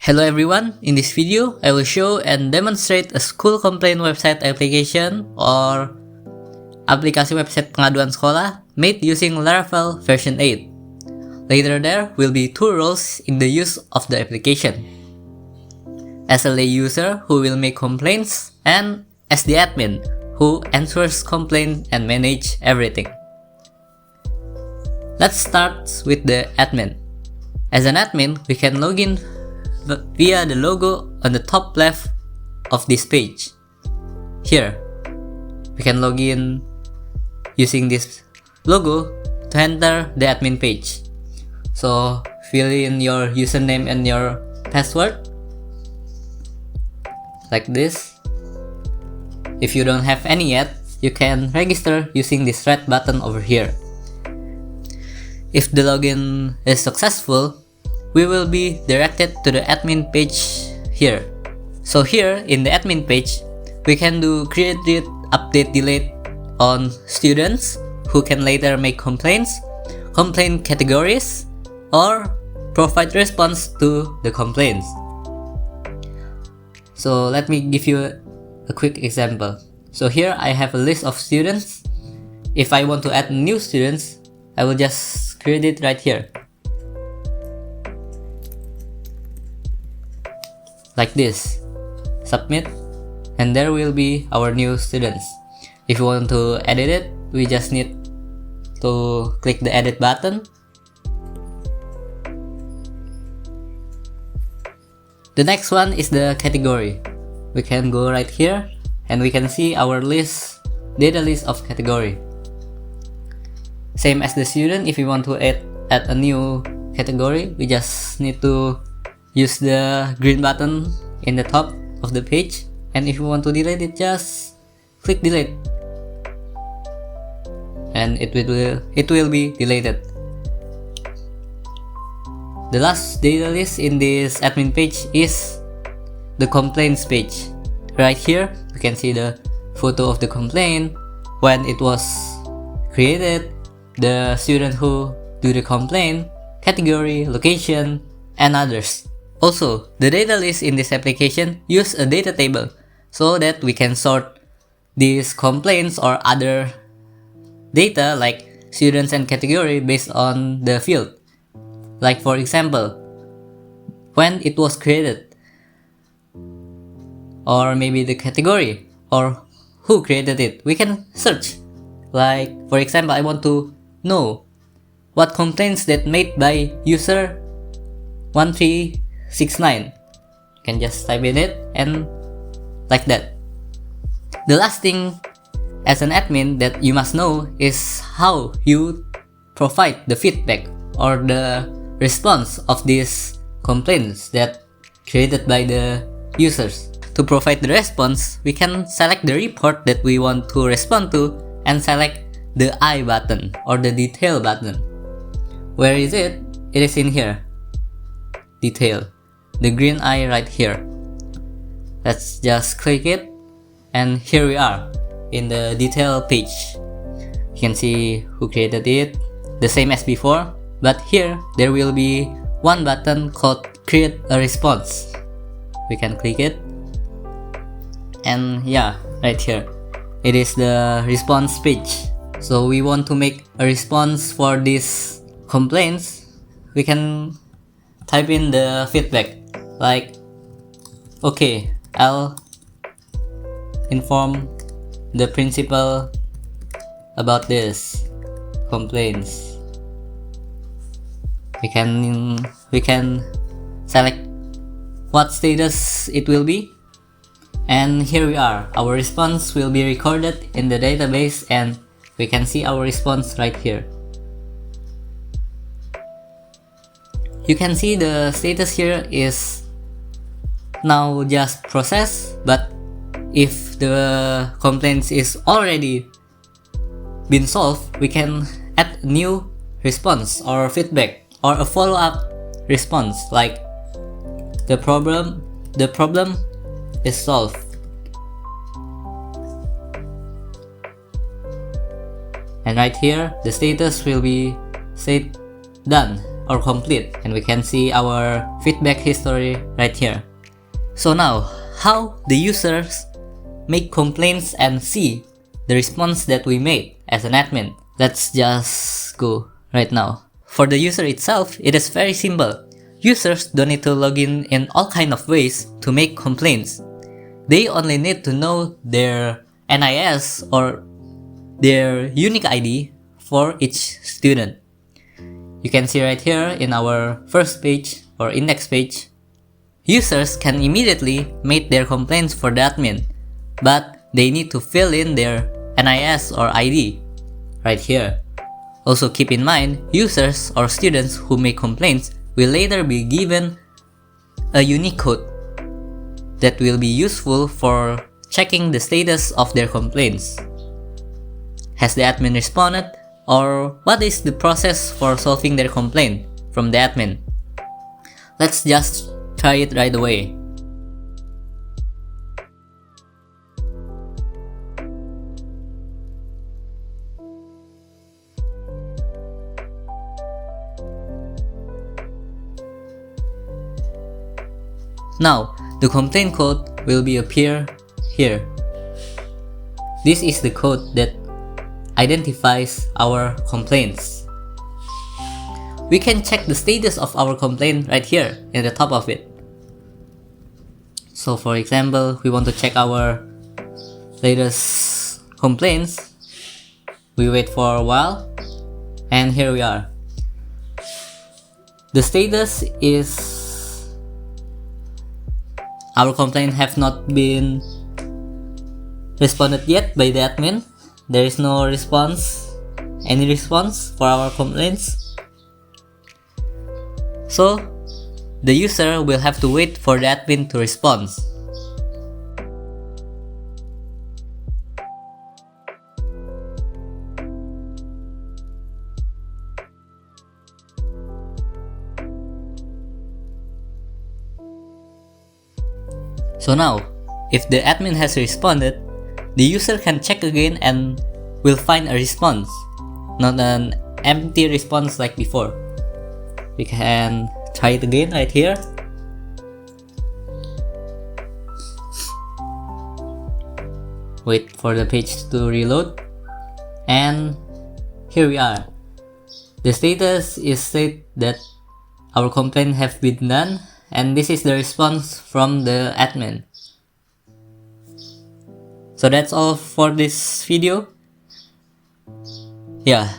Hello everyone, in this video I will show and demonstrate a school complaint website application or aplikasi website pengaduan sekolah made using Laravel version 8. Later there will be two roles in the use of the application. As a lay user who will make complaints and as the admin who answers complaints and manage everything. Let's start with the admin. As an admin, we can log in via the logo on the top left of this page. Here, we can log in using this logo to enter the admin page. So, fill in your username and your password like this. If you don't have any yet, you can register using this red button over here. If the login is successful, we will be directed to the admin page here. So here in the admin page, we can do create, read, update, delete on students who can later make complaints, complaint categories, or provide response to the complaints. So let me give you a quick example. So here I have a list of students. If I want to add new students, I will just create it right here. Like this, submit, and there will be our new students. If you want to edit it, we just need to click the edit button. The next one is the category. We can go right here and we can see our list, data list of category. Same as the student, if you want to add a new category, we just need to use the green button in the top of the page, and if you want to delete it, just click delete and it will be deleted. The last data list in this admin page is the complaints page. Right here you can see the photo of the complaint, when it was created, the student who do the complaint, category, location, and others. Also, the data list in this application use a data table so that we can sort these complaints or other data like students and category based on the field. Like for example, when it was created, or maybe the category, or who created it. We can search. Like for example, I want to know what complaints that made by user 1369. You can just type in it and like that. The last thing as an admin that you must know is how you provide the feedback or the response of these complaints that created by the users. To provide the response, we can select the report that we want to respond to and select the I button or the detail button. Where is it? It is in here. Detail. The green eye right here. Let's just click it and here we are in the detail page. You can see who created it, the same as before, but here there will be one button called create a response. We can click it and yeah, right here it is the response page. So we want to make a response for these complaints. We can type in the feedback like, okay, I'll inform the principal about this complaints. We can select what status it will be, and here we are. Our response will be recorded in the database and we can see our response right here. You can see the status here is now just process, but if the complaints is already been solved, we can add a new response or feedback or a follow-up response like the problem is solved. And right here the status will be said done. or complete, and we can see our feedback history right here. So now, how the users make complaints and see the response that we made as an admin? Let's just go right now. For the user itself, it is very simple. Users don't need to log in all kind of ways to make complaints. They only need to know their NIS or their unique ID for each student. You can see right here in our first page or index page, users can immediately make their complaints for the admin, but they need to fill in their NIS or ID right here. Also keep in mind, users or students who make complaints will later be given a unique code that will be useful for checking the status of their complaints. Has the admin responded? Or what is the process for solving their complaint from the admin? Let's just try it right away. Now, the complaint code will be appear here. This is the code that identifies our complaints. We can check the status of our complaint right here in the top of it. So for example, we want to check our latest complaints. We wait for a while, and here we are. The status is our complaint have not been responded yet by the admin. There is no response, any response for our complaints. So the user will have to wait for the admin to respond. So now, if the admin has responded, the user can check again and will find a response, not an empty response like before. We can try it again right here. Wait for the page to reload, and here we are. The status is said that our complaint have been done, and this is the response from the admin. So that's all for this video. Yeah,